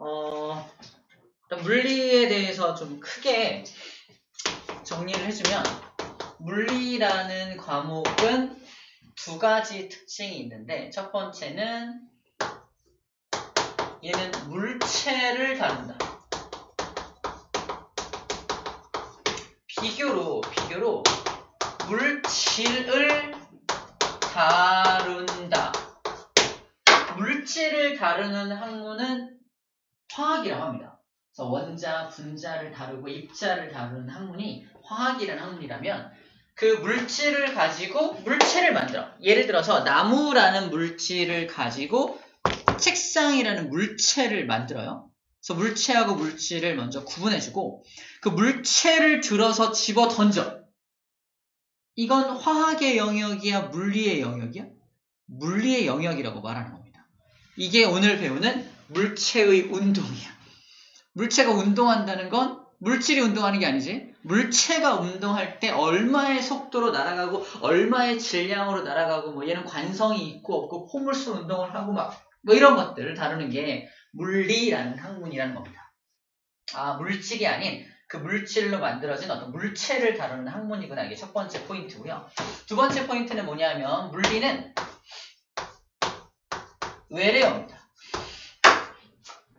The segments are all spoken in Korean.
일단 물리에 대해서 좀 크게 정리를 해주면, 물리라는 과목은 두 가지 특징이 있는데, 첫 번째는 얘는 물체를 다룬다. 비교로 물질을 다룬다. 물질을 다루는 학문은 화학이라고 합니다. 그래서 원자, 분자를 다루고 입자를 다루는 학문이 화학이라는 학문이라면, 그 물질을 가지고 물체를 만들어. 예를 들어서 나무라는 물질을 가지고 책상이라는 물체를 만들어요. 그래서 물체하고 물질을 먼저 구분해주고 그 물체를 들어서 집어 던져. 이건 화학의 영역이야, 물리의 영역이야? 물리의 영역이라고 말하는 겁니다. 이게 오늘 배우는 물체의 운동이야. 물체가 운동한다는 건 물질이 운동하는 게 아니지. 물체가 운동할 때 얼마의 속도로 날아가고 얼마의 질량으로 날아가고 뭐 얘는 관성이 있고 없고 포물선 운동을 하고 막 뭐 이런 것들을 다루는 게 물리라는 학문이라는 겁니다. 물질이 아닌 그 물질로 만들어진 어떤 물체를 다루는 학문이구나. 이게 첫 번째 포인트고요. 두 번째 포인트는 뭐냐면 물리는 외래어입니다.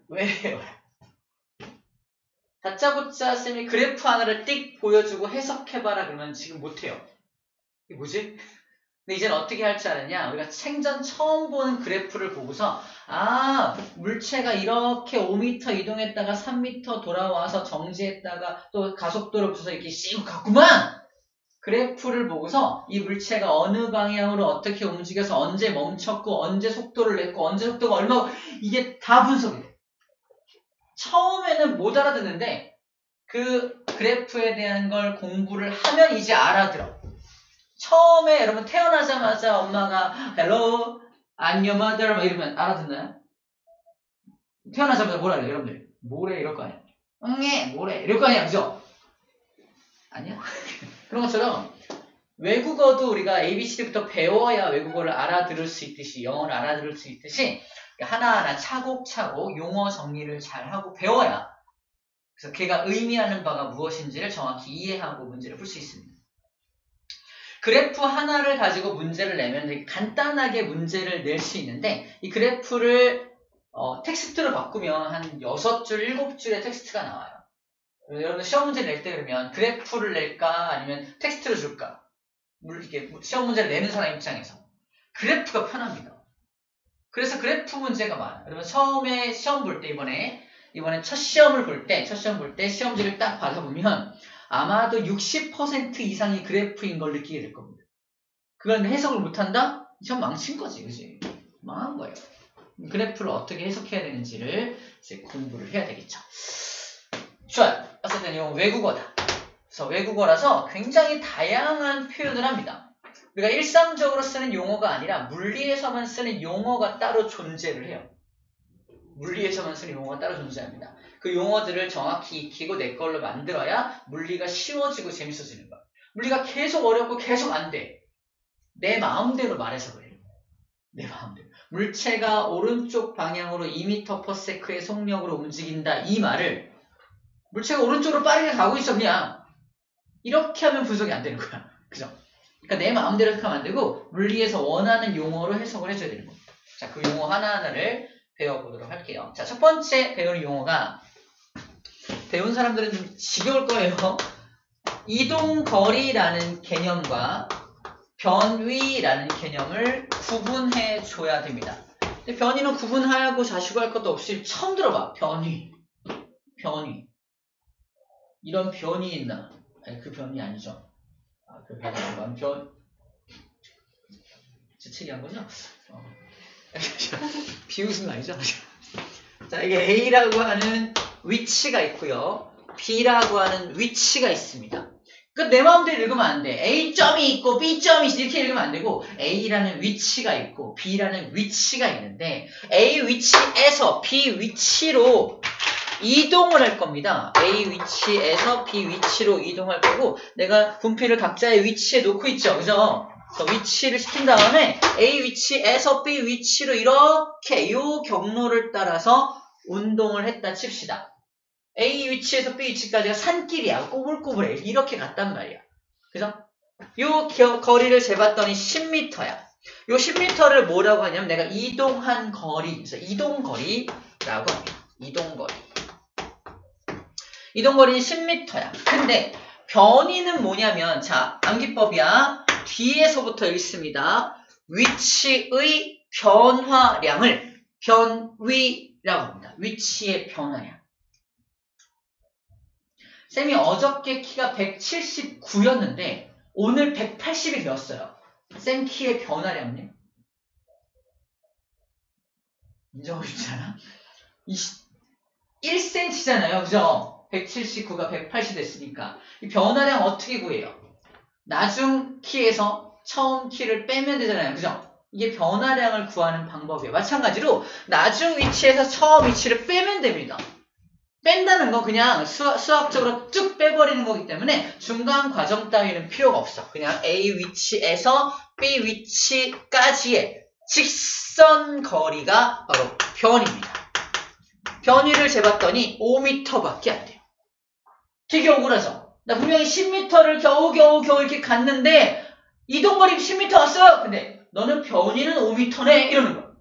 외래어. 다짜고짜 쌤이 그래프 하나를 띡 보여주고 해석해봐라 그러면 지금 못해요. 이게 뭐지? 근데 이제는 어떻게 할 줄 아느냐? 우리가 생전 처음 보는 그래프를 보고서 물체가 이렇게 5m 이동했다가 3m 돌아와서 정지했다가 또 가속도를 붙여서 이렇게 씩 갔구만! 그래프를 보고서 이 물체가 어느 방향으로 어떻게 움직여서 언제 멈췄고 언제 속도를 냈고 언제 속도가 얼마고 이게 다 분석이 돼. 처음에는 못 알아듣는데 그 그래프에 대한 걸 공부를 하면 이제 알아들어. 처음에 여러분 태어나자마자 엄마가 Hello, I'm your mother 막 이러면 알아듣나요? 태어나자마자 뭐라 그래요 여러분들? 뭐래 이럴 거 아니야? 응애 뭐래 이럴 거 아니야 그죠? 아니야? 그런 것처럼 외국어도 우리가 ABCD부터 배워야 외국어를 알아들을 수 있듯이 영어를 알아들을 수 있듯이 하나하나 차곡차곡 용어 정리를 잘하고 배워야 그래서 걔가 의미하는 바가 무엇인지를 정확히 이해하고 문제를 풀 수 있습니다. 그래프 하나를 가지고 문제를 내면 되게 간단하게 문제를 낼 수 있는데 이 그래프를 텍스트로 바꾸면 한 6줄, 7줄의 텍스트가 나와요. 여러분 시험 문제 낼 때 그러면 그래프를 낼까 아니면 텍스트를 줄까? 이렇게 시험 문제를 내는 사람 입장에서 그래프가 편합니다. 그래서 그래프 문제가 많아요. 여러분 처음에 시험 볼 때 이번에 첫 시험을 볼 때 시험지를 딱 받아보면 아마도 60% 이상이 그래프인 걸 느끼게 될 겁니다. 그건 해석을 못한다? 시험 망친 거지, 그지? 망한 거예요. 그래프를 어떻게 해석해야 되는지를 이제 공부를 해야 되겠죠. 좋아요. 어쨌든 이건 외국어다. 그래서 외국어라서 굉장히 다양한 표현을 합니다. 우리가 일상적으로 쓰는 용어가 아니라 물리에서만 쓰는 용어가 따로 존재를 해요. 물리에서만 쓰는 용어가 따로 존재합니다. 그 용어들을 정확히 익히고 내 걸로 만들어야 물리가 쉬워지고 재밌어지는 거야. 물리가 계속 어렵고 계속 안 돼. 내 마음대로 말해서 그래요. 내 마음대로. 물체가 오른쪽 방향으로 2m/s의 속력으로 움직인다. 이 말을 물체가 오른쪽으로 빠르게 가고 있어 그냥. 이렇게 하면 분석이 안 되는 거야. 그죠? 그러니까 내 마음대로 해석하면 안 되고 물리에서 원하는 용어로 해석을 해줘야 되는 겁니다. 자, 그 용어 하나하나를 배워보도록 할게요. 자, 첫 번째 배우는 용어가 배운 사람들은 좀 지겨울 거예요. 이동거리라는 개념과 변위라는 개념을 구분해 줘야 됩니다. 근데 변위는 구분하고 자시고할 것도 없이 처음 들어봐. 변위. 이런 변이 있나? 아니, 그 변이 아니죠. 그 변이 아니고 제 책이 한 거죠? 비웃음 아니죠? 자, 이게 A라고 하는 위치가 있고요. B라고 하는 위치가 있습니다. 그러니까 내 마음대로 읽으면 안 돼. A점이 있고 B점이 있어. 이렇게 읽으면 안 되고 A라는 위치가 있고 B라는 위치가 있는데 A 위치에서 B 위치로 이동을 할 겁니다. A 위치에서 B 위치로 이동할 거고 내가 분필을 각자의 위치에 놓고 있죠. 그죠? 위치를 시킨 다음에 A 위치에서 B 위치로 이렇게 이 경로를 따라서 운동을 했다 칩시다. A 위치에서 B 위치까지가 산길이야. 꼬불꼬불해. 이렇게 갔단 말이야. 그죠? 요 거리를 재봤더니 10m야. 요 10m를 뭐라고 하냐면 내가 이동한 거리, 그래서 이동거리라고 합니다. 이동거리. 이동거리는 10m야. 근데 변이는 뭐냐면 자, 암기법이야. 뒤에서부터 읽습니다. 위치의 변화량을 변위라고 합니다. 위치의 변화량. 쌤이 어저께 키가 179였는데 오늘 180이 되었어요. 쌤 키의 변화량은요? 인정하고 싶지 않아? 1cm잖아요. 그죠? 179가 180 됐으니까. 이 변화량 어떻게 구해요? 나중 키에서 처음 키를 빼면 되잖아요. 그죠? 이게 변화량을 구하는 방법이에요. 마찬가지로 나중 위치에서 처음 위치를 빼면 됩니다. 뺀다는 거 그냥 수학적으로 쭉 빼버리는 거기 때문에 중간 과정 따위는 필요가 없어. 그냥 A 위치에서 B 위치까지의 직선 거리가 바로 변입니다. 변위를 재봤더니 5m밖에 안 돼요. 되게 억울하죠? 나 분명히 10m를 겨우 이렇게 갔는데 이동거리 10m 왔어! 근데 너는 변위는 5m네? 이러는 거야.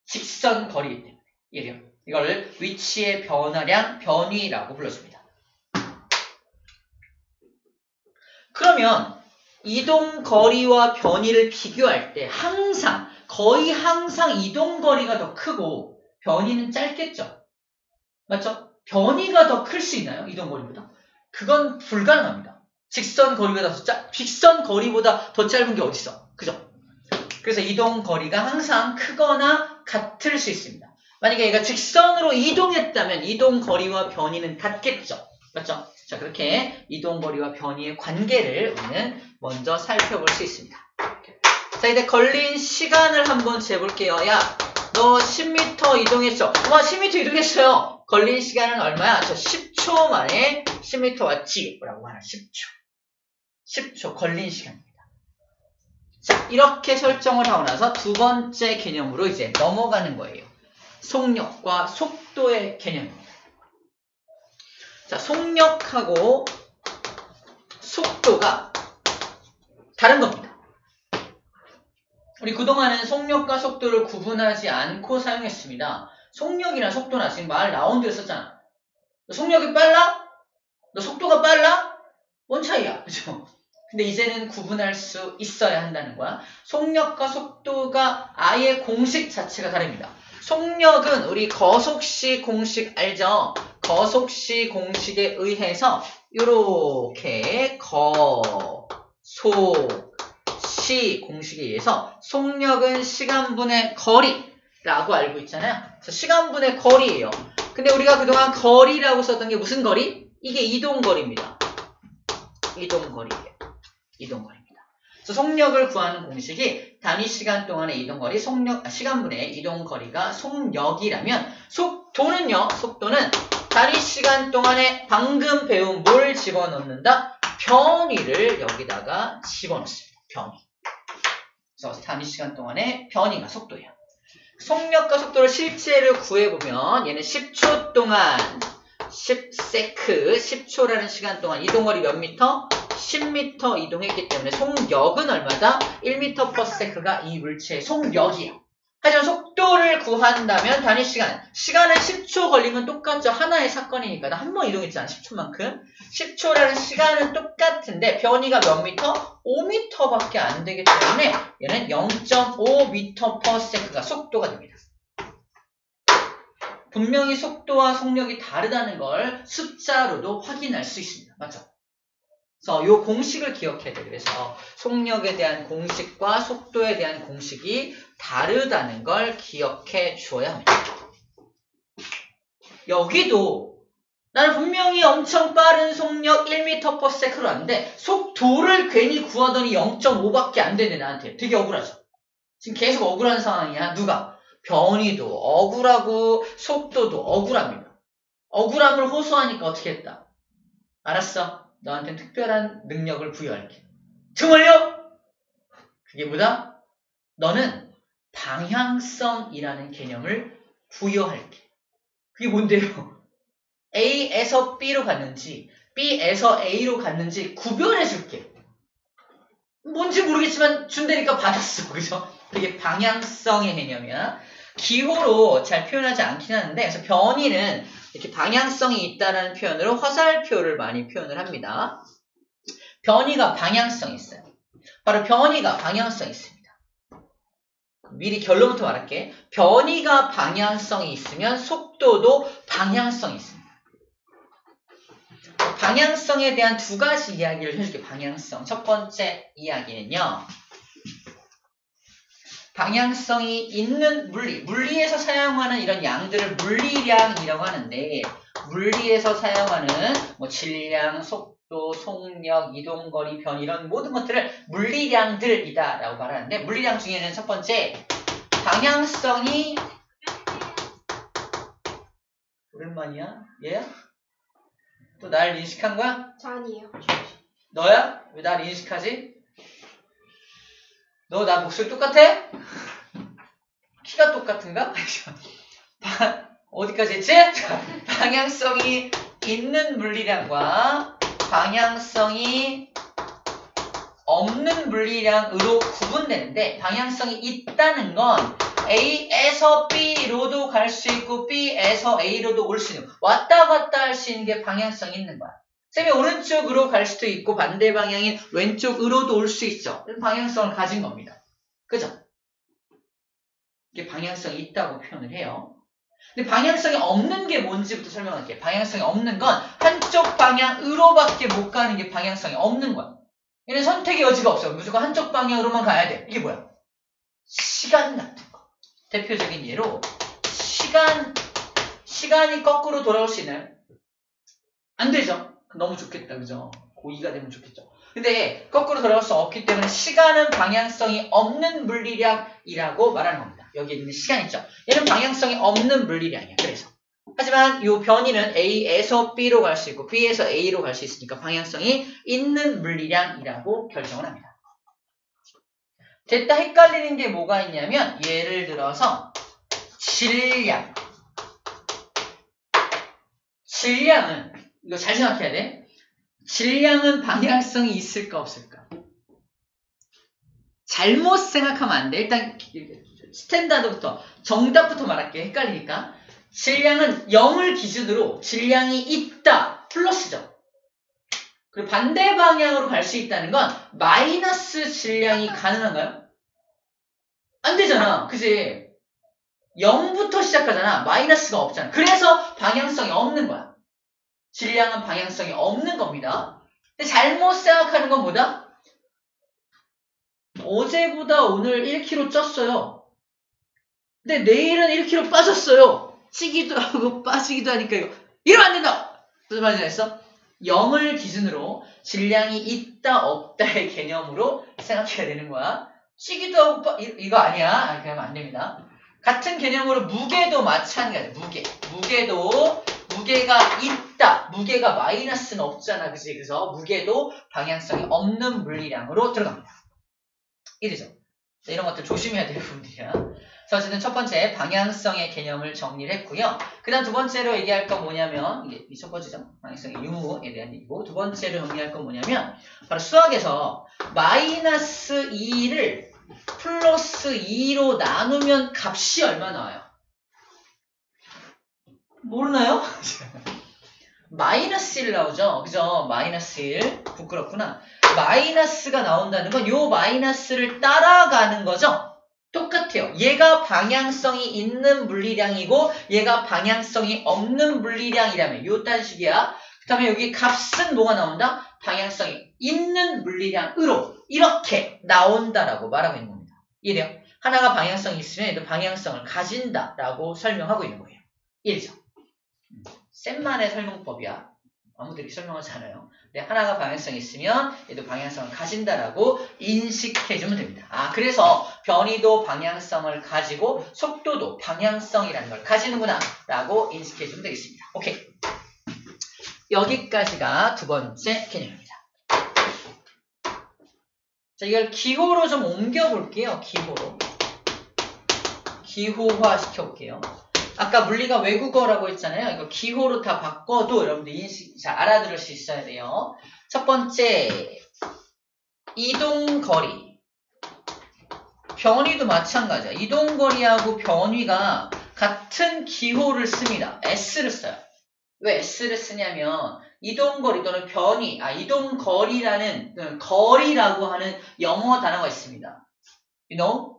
직선 거리이기 때문에. 이걸 위치의 변화량 변위라고 불러줍니다. 그러면 이동거리와 변위를 비교할 때 거의 항상 이동거리가 더 크고 변위는 짧겠죠? 맞죠? 변위가 더 클 수 있나요? 이동거리보다? 그건 불가능합니다. 직선 거리보다 더 짧은 게 어딨어? 그죠? 그래서 이동거리가 항상 크거나 같을 수 있습니다. 만약에 얘가 직선으로 이동했다면 이동거리와 변위는 같겠죠. 맞죠? 자, 그렇게 이동거리와 변위의 관계를 우리는 먼저 살펴볼 수 있습니다. 자, 이제 걸린 시간을 한번 재볼게요. 야, 너 10m 이동했죠? 와, 10m 이동했어요. 걸린 시간은 얼마야? 저 10초 만에 10m 왔지? 라고 하나, 10초 걸린 시간입니다. 자, 이렇게 설정을 하고 나서 두 번째 개념으로 이제 넘어가는 거예요. 속력과 속도의 개념입니다. 자, 속력하고 속도가 다른 겁니다. 우리 그동안은 속력과 속도를 구분하지 않고 사용했습니다. 속력이나 속도나 지금 말 라운드 했었잖아. 너 속력이 빨라? 너 속도가 빨라? 뭔 차이야? 그죠? 근데 이제는 구분할 수 있어야 한다는 거야. 속력과 속도가 아예 공식 자체가 다릅니다. 속력은 우리 거속시 공식 알죠? 거속시 공식에 의해서 이렇게 거속시 공식에 의해서 속력은 시간분의 거리라고 알고 있잖아요. 그래서 시간분의 거리예요. 근데 우리가 그동안 거리라고 썼던 게 무슨 거리? 이게 이동거리입니다. 이동거리입니다. 그래서 속력을 구하는 공식이 단위 시간 동안의 이동거리, 시간분의 이동거리가 속력이라면 속도는요, 속도는 단위 시간 동안에 방금 배운 뭘 집어넣는다? 변위를 여기다가 집어넣습니다. 변위. 그래서 단위 시간 동안의 변위가 속도예요. 속력과 속도를 실제로 구해보면 얘는 10초 동안 10세크, 10초라는 시간 동안 이동거리 몇 미터? 10m 이동했기 때문에 속력은 얼마다? 1m/s가 이 물체의 속력이에요. 하지만 속도를 구한다면 단위 시간은 10초 걸리면 똑같죠. 하나의 사건이니까. 나 한 번 이동했잖아. 10초만큼. 10초라는 시간은 똑같은데 변위가 몇 미터? 5m밖에 안 되기 때문에 얘는 0.5m/s가 속도가 됩니다. 분명히 속도와 속력이 다르다는 걸 숫자로도 확인할 수 있습니다. 맞죠? 그래서 이 공식을 기억해야 돼요. 그래서 속력에 대한 공식과 속도에 대한 공식이 다르다는 걸 기억해 주어야 합니다. 여기도 나는 분명히 엄청 빠른 속력 1m/s로 왔는데 속도를 괜히 구하더니 0.5밖에 안 되네 나한테. 되게 억울하죠? 지금 계속 억울한 상황이야. 누가? 변위도 억울하고 속도도 억울합니다. 억울함을 호소하니까 어떻게 했다? 알았어. 너한테 특별한 능력을 부여할게. 정말요? 그게 뭐다? 너는 방향성이라는 개념을 부여할게. 그게 뭔데요? A에서 B로 갔는지 B에서 A로 갔는지 구별해 줄게. 뭔지 모르겠지만 준다니까 받았어. 그죠? 되게 방향성의 개념이야. 기호로 잘 표현하지 않긴 하는데, 그래서 변이는 이렇게 방향성이 있다는 표현으로 화살표를 많이 표현을 합니다. 변이가 방향성이 있어요. 바로 변이가 방향성이 있습니다. 미리 결론부터 말할게. 변이가 방향성이 있으면 속도도 방향성이 있습니다. 방향성에 대한 두 가지 이야기를 해줄게. 방향성. 첫 번째 이야기는요. 방향성이 있는 물리에서 사용하는 이런 양들을 물리량이라고 하는데, 물리에서 사용하는 뭐 질량, 속도, 속력, 이동거리, 변 이런 모든 것들을 물리량들이다 라고 말하는데, 물리량 중에는 첫 번째 방향성이 오랜만이야? 얘야? 또 날 인식한 거야? 저 아니에요. 너야? 왜 날 인식하지? 너 나 목소리 똑같아? 키가 똑같은가? 어디까지 했지? 방향성이 있는 물리량과 방향성이 없는 물리량으로 구분되는데, 방향성이 있다는 건 A에서 B로도 갈 수 있고 B에서 A로도 올 수 있는, 왔다 갔다 할 수 있는 게 방향성이 있는 거야. 쌤이 오른쪽으로 갈 수도 있고 반대 방향인 왼쪽으로도 올 수 있죠. 방향성을 가진 겁니다. 그죠? 이게 방향성이 있다고 표현을 해요. 근데 방향성이 없는 게 뭔지부터 설명할게요. 방향성이 없는 건 한쪽 방향으로밖에 못 가는 게 방향성이 없는 거야. 얘는 선택의 여지가 없어요. 무조건 한쪽 방향으로만 가야 돼. 이게 뭐야? 시간 같은 거. 대표적인 예로 시간이 거꾸로 돌아올 수 있나요? 안 되죠. 너무 좋겠다. 그죠? 고2가 되면 좋겠죠. 근데 거꾸로 돌아올 수 없기 때문에 시간은 방향성이 없는 물리량이라고 말하는 겁니다. 여기 있는 시간 있죠. 얘는 방향성이 없는 물리량이야. 그래서 하지만 이 변이는 A에서 B로 갈 수 있고 B에서 A로 갈 수 있으니까 방향성이 있는 물리량이라고 결정을 합니다. 됐다. 헷갈리는 게 뭐가 있냐면, 예를 들어서 질량은 이거 잘 생각해야 돼. 질량은 방향성이 있을까 없을까? 잘못 생각하면 안 돼. 일단 스탠다드부터 정답부터 말할게. 헷갈리니까. 질량은 0을 기준으로 질량이 있다 플러스죠. 그리고 반대 방향으로 갈 수 있다는 건 마이너스 질량이 가능한가요? 안 되잖아. 그지? 0부터 시작하잖아. 마이너스가 없잖아. 그래서 방향성이 없는 거야. 질량은 방향성이 없는 겁니다. 근데 잘못 생각하는 건 뭐다? 어제보다 오늘 1kg 쪘어요. 근데 내일은 1kg 빠졌어요. 찌기도 하고 빠지기도 하니까 이러면 안 된다! 무슨 말인지 알겠어? 0을 기준으로 질량이 있다 없다의 개념으로 생각해야 되는 거야. 찌기도 하고 이거 아니야. 이렇게 하면 안 됩니다. 같은 개념으로 무게도 마찬가지야. 무게도 무게가 있다. 무게가 마이너스는 없잖아. 그치? 그래서 무게도 방향성이 없는 물리량으로 들어갑니다. 이래죠. 이런 것들 조심해야 될 부분들이야. 그래서 어쨌든 첫 번째 방향성의 개념을 정리를 했고요. 그 다음 두 번째로 얘기할 건 뭐냐면, 이게 첫 번째죠. 방향성의 유무에 대한 얘기고, 두 번째로 정리할 건 뭐냐면, 바로 수학에서 마이너스 2를 플러스 2로 나누면 값이 얼마 나와요? 모르나요? 마이너스 1 나오죠? 그죠? 마이너스 1. 부끄럽구나. 마이너스가 나온다는 건 요 마이너스를 따라가는 거죠? 똑같아요. 얘가 방향성이 있는 물리량이고 얘가 방향성이 없는 물리량이라면 요 딴식이야. 그 다음에 여기 값은 뭐가 나온다? 방향성이 있는 물리량으로 이렇게 나온다라고 말하고 있는 겁니다. 이래요. 하나가 방향성이 있으면 얘도 방향성을 가진다라고 설명하고 있는 거예요. 이래죠. 쌤만의 설명법이야. 아무들이 설명하지 않아요. 근데 하나가 방향성이 있으면 얘도 방향성을 가진다라고 인식해주면 됩니다. 그래서 변이도 방향성을 가지고 속도도 방향성이라는 걸 가지는구나 라고 인식해주면 되겠습니다. 오케이. 여기까지가 두 번째 개념입니다. 자, 이걸 기호로 좀 옮겨볼게요. 기호화 시켜볼게요. 아까 물리가 외국어라고 했잖아요. 이거 기호로 다 바꿔도 여러분들 잘 알아들을 수 있어야 돼요. 첫 번째, 이동거리. 변위도 마찬가지야. 이동거리하고 변위가 같은 기호를 씁니다. S를 써요. 왜 S를 쓰냐면 이동거리 또는 변위, 이동거리라는 거리라고 하는 영어 단어가 있습니다. You know?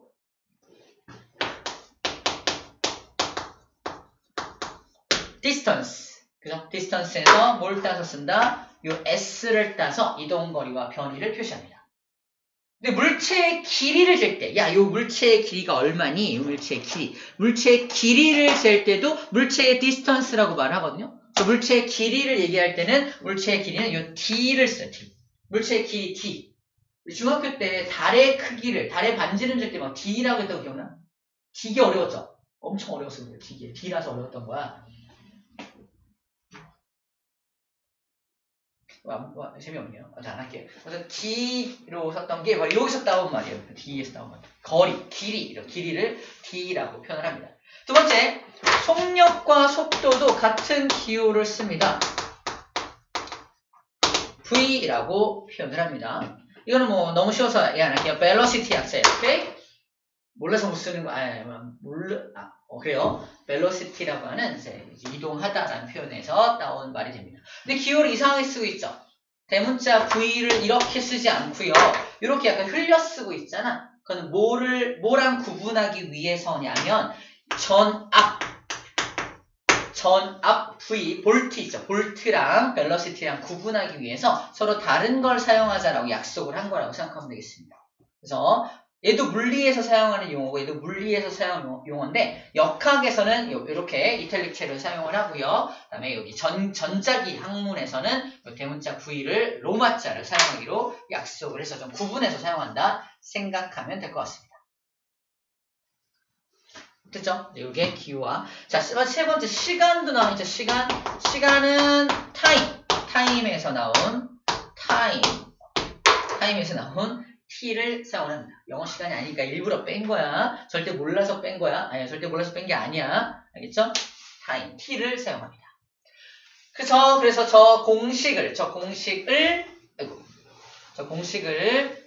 distance. 그죠? distance에서 뭘 따서 쓴다? 요 S를 따서 이동거리와 변위를 표시합니다. 근데 물체의 길이를 잴 때, 야, 요 물체의 길이가 얼마니? 요 물체의 길이. 물체의 길이를 잴 때도 물체의 distance라고 말하거든요. 물체의 길이를 얘기할 때는 물체의 길이는 요 D를 써요. D. 물체의 길이 D. 중학교 때 달의 크기를, 달의 반지름 잴 때 막 D라고 했다고 기억나? D가 어려웠죠? 엄청 어려웠어. D라서 어려웠던 거야. 재미없네요. 안 할게요. 그래서 D로 썼던 게 바로 여기서 따온 말이에요. D에서 따온 말. 거리, 길이를 D라고 표현을 합니다. 두 번째, 속력과 속도도 같은 기호를 씁니다. V라고 표현을 합니다. 이거는 뭐 너무 쉬워서 얘 안 할게요. velocity 약자예요. 오케이? 몰라서 못 쓰는 거, 그래요. velocity라고 하는 이제 이동하다라는 표현에서 따온 말이 됩니다. 근데 기호를 이상하게 쓰고 있죠. 대문자 V를 이렇게 쓰지 않고요. 이렇게 약간 흘려 쓰고 있잖아. 그건 뭐랑 구분하기 위해서냐면 전압 V, 볼트 있죠. 볼트랑 velocity랑 구분하기 위해서 서로 다른 걸 사용하자라고 약속을 한 거라고 생각하면 되겠습니다. 그래서 얘도 물리에서 사용하는 용어고 얘도 물리에서 사용하는 용어인데 역학에서는 이렇게 이탈릭체를 사용을 하고요. 그 다음에 여기 전자기 학문에서는 대문자 V를 로마자를 사용하기로 약속을 해서 좀 구분해서 사용한다 생각하면 될 것 같습니다. 됐죠? 이게 기호와 자, 세 번째 시간도 나오죠. 시간은 타임에서 나온 T를 사용합니다. 영어 시간이 아니니까 일부러 뺀 거야. 절대 몰라서 뺀 거야. 절대 몰라서 뺀 게 아니야. 알겠죠? 타임, T를 사용합니다. 그래서 저 공식을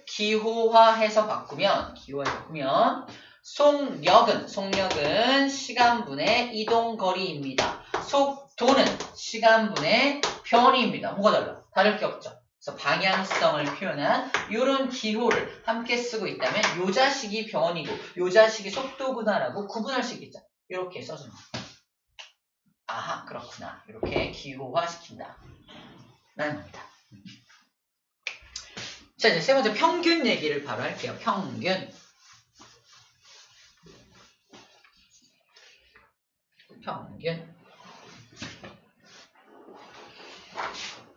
기호화해서 바꾸면 속력은 시간분의 이동거리입니다. 속도는 시간분의 변위입니다. 뭐가 달라? 다를 게 없죠. 그래서 방향성을 표현한 이런 기호를 함께 쓰고 있다면 요 자식이 변이고 요 자식이 속도구나라고 구분할 수 있겠죠. 이렇게 써줍니다. 아하, 그렇구나. 이렇게 기호화시킨다. 라는 겁니다. 자, 이제 세 번째 평균 얘기를 바로 할게요. 평균.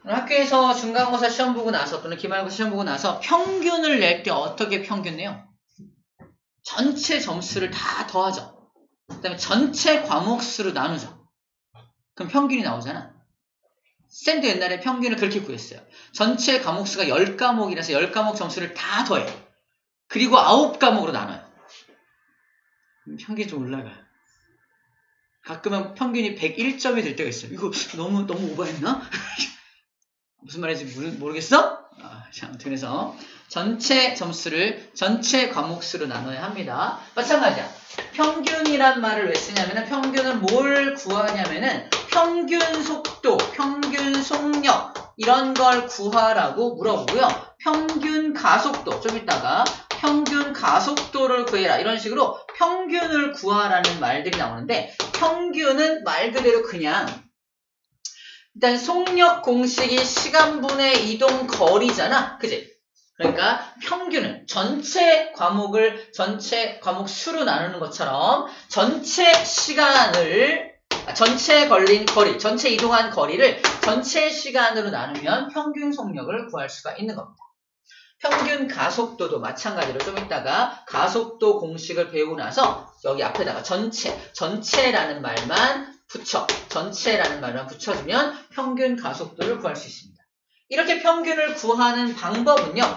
학교에서 중간고사 시험 보고 나서 또는 기말고사 시험 보고 나서 평균을 낼 때 어떻게 평균 내요? 전체 점수를 다 더하죠. 그 다음에 전체 과목 수로 나누죠. 그럼 평균이 나오잖아. 쌤도 옛날에 평균을 그렇게 구했어요. 전체 과목 수가 10과목이라서 10과목 점수를 다 더해요. 그리고 9과목으로 나눠요. 그럼 평균이 좀 올라가. 가끔은 평균이 101점이 될 때가 있어요. 이거 너무 오버했나? 무슨 말인지 모르겠어? 자, 아무튼 그래서 전체 점수를 전체 과목 수로 나눠야 합니다. 마찬가지야. 평균이란 말을 왜 쓰냐면은 평균은 뭘 구하냐면은 평균 속도, 평균 속력 이런 걸 구하라고 물어보고요. 평균 가속도 좀 이따가 평균 가속도를 구해라 이런 식으로 평균을 구하라는 말들이 나오는데 평균은 말 그대로 그냥 일단 속력 공식이 시간분의 이동 거리잖아. 그지? 그러니까 평균은 전체 과목 수로 나누는 것처럼 전체 걸린 거리, 전체 이동한 거리를 전체 시간으로 나누면 평균 속력을 구할 수가 있는 겁니다. 평균 가속도도 마찬가지로 좀 이따가 가속도 공식을 배우고 나서 여기 앞에다가 전체라는 말만 붙여주면 평균 가속도를 구할 수 있습니다. 이렇게 평균을 구하는 방법은요.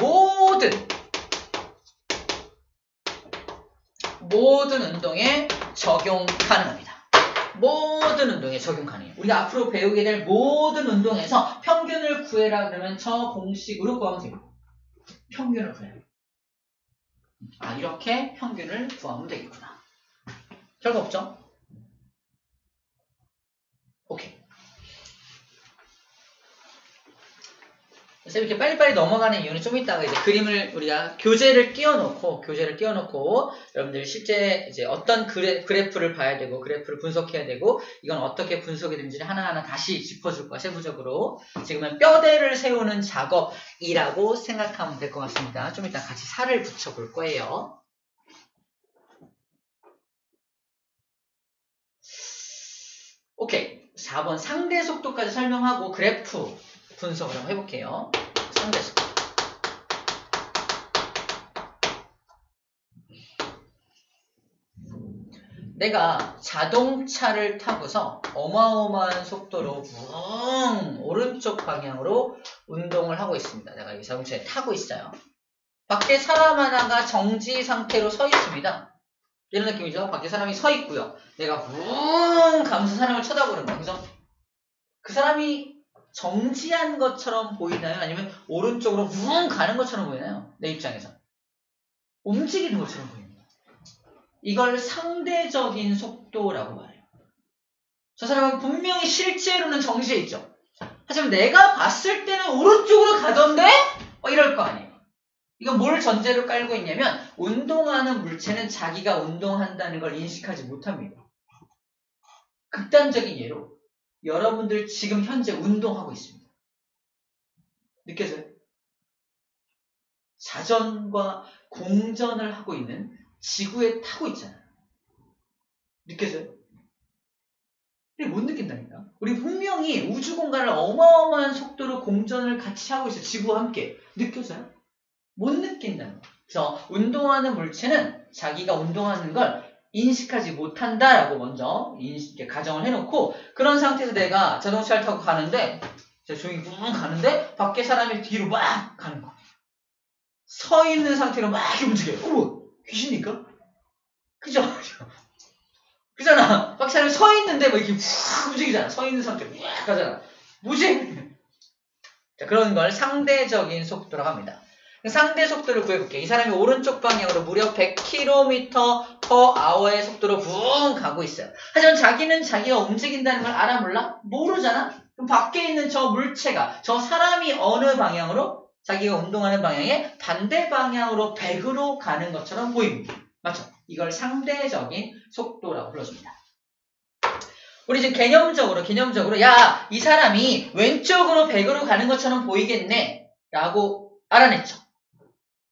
모든 운동에 적용 가능합니다. 모든 운동에 적용 가능해요. 우리가 앞으로 배우게 될 모든 운동에서 평균을 구해라 그러면 저 공식으로 구하면 됩니다. 평균을 구해라. 아, 이렇게 평균을 구하면 되겠구나. 별거 없죠? 오케이. 그래서 이렇게 빨리빨리 넘어가는 이유는 좀 이따가 이제 그림을 우리가 교재를 띄워놓고 여러분들 실제 이제 어떤 그래프를 봐야 되고 그래프를 분석해야 되고 이건 어떻게 분석이 되는지를 하나하나 다시 짚어줄 거야, 세부적으로. 지금은 뼈대를 세우는 작업이라고 생각하면 될 것 같습니다. 좀 이따 같이 살을 붙여볼 거예요. 오케이. 4번 상대 속도까지 설명하고 그래프 분석을 한번 해볼게요. 상대 속도. 내가 자동차를 타고서 어마어마한 속도로 오른쪽 방향으로 운동을 하고 있습니다. 내가 이 자동차에 타고 있어요. 밖에 사람 하나가 정지 상태로 서 있습니다. 이런 느낌이죠. 밖에 사람이 서 있고요. 내가 가면서 사람을 쳐다보는 거야. 그래서 그 사람이 정지한 것처럼 보이나요? 아니면 오른쪽으로 가는 것처럼 보이나요? 내 입장에서. 움직이는 것처럼 보입니다. 이걸 상대적인 속도라고 말해요. 저 사람은 분명히 실제로는 정지해 있죠. 하지만 내가 봤을 때는 오른쪽으로 가던데? 이럴 거 아니에요. 이건 뭘 전제로 깔고 있냐면 운동하는 물체는 자기가 운동한다는 걸 인식하지 못합니다. 극단적인 예로 여러분들 지금 현재 운동하고 있습니다. 느껴져요? 자전과 공전을 하고 있는 지구에 타고 있잖아요. 느껴져요? 우리 못 느낀다니까. 우리 분명히 우주 공간을 어마어마한 속도로 공전을 같이 하고 있어요. 지구와 함께. 느껴져요? 못 느낀다는 거예요. 그래서 운동하는 물체는 자기가 운동하는 걸 인식하지 못한다라고 먼저 가정을 해놓고 그런 상태에서 내가 자동차를 타고 가는데 조용히 가는데 밖에 사람이 뒤로 막 가는 거야. 서 있는 상태로 막 움직여요. 어머, 귀신입니까? 그죠? 그잖아. 밖에 사람이 서 있는데 막 이렇게 훅 움직이잖아. 서 있는 상태로 막 가잖아. 뭐지? 자, 그런 걸 상대적인 속도라고 합니다. 상대 속도를 구해볼게요. 이 사람이 오른쪽 방향으로 무려 100km/h의 속도로 붕 가고 있어요. 하지만 자기는 자기가 움직인다는 걸 알아 몰라? 모르잖아? 그럼 밖에 있는 저 물체가, 저 사람이 어느 방향으로? 자기가 운동하는 방향에 반대 방향으로 100으로 가는 것처럼 보입니다. 맞죠? 이걸 상대적인 속도라고 불러줍니다. 우리 지금 개념적으로 야, 이 사람이 왼쪽으로 100으로 가는 것처럼 보이겠네 라고 알아냈죠.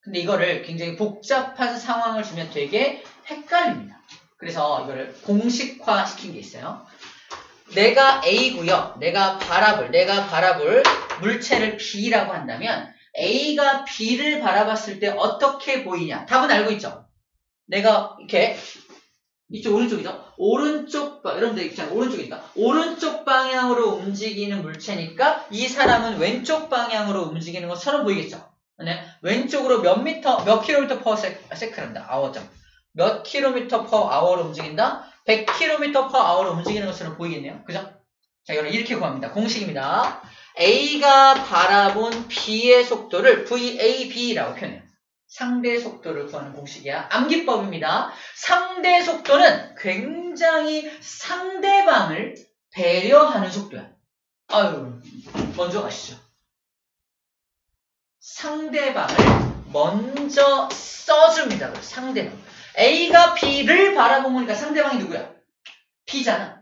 근데 이거를 굉장히 복잡한 상황을 주면 되게 헷갈립니다. 그래서 이거를 공식화 시킨 게 있어요. 내가 A고요. 내가 바라볼 물체를 B라고 한다면 A가 B를 바라봤을 때 어떻게 보이냐? 답은 알고 있죠? 내가 이렇게 이쪽 오른쪽이죠? 여러분들 입장 오른쪽이니까 오른쪽 방향으로 움직이는 물체니까 이 사람은 왼쪽 방향으로 움직이는 것처럼 보이겠죠? 네? 왼쪽으로 몇 킬로미터 퍼 세컨드, 아워죠. 몇 킬로미터 퍼 아워로 움직인다? 100킬로미터 퍼 아워로 움직이는 것처럼 보이겠네요. 그죠? 자, 이걸 이렇게 구합니다. 공식입니다. A가 바라본 B의 속도를 VAB라고 표현해요. 상대 속도를 구하는 공식이야. 암기법입니다. 상대 속도는 굉장히 상대방을 배려하는 속도야. 아유, 먼저 가시죠. 상대방을 먼저 써줍니다. 상대방. A가 B를 바라보니까 상대방이 누구야? B잖아.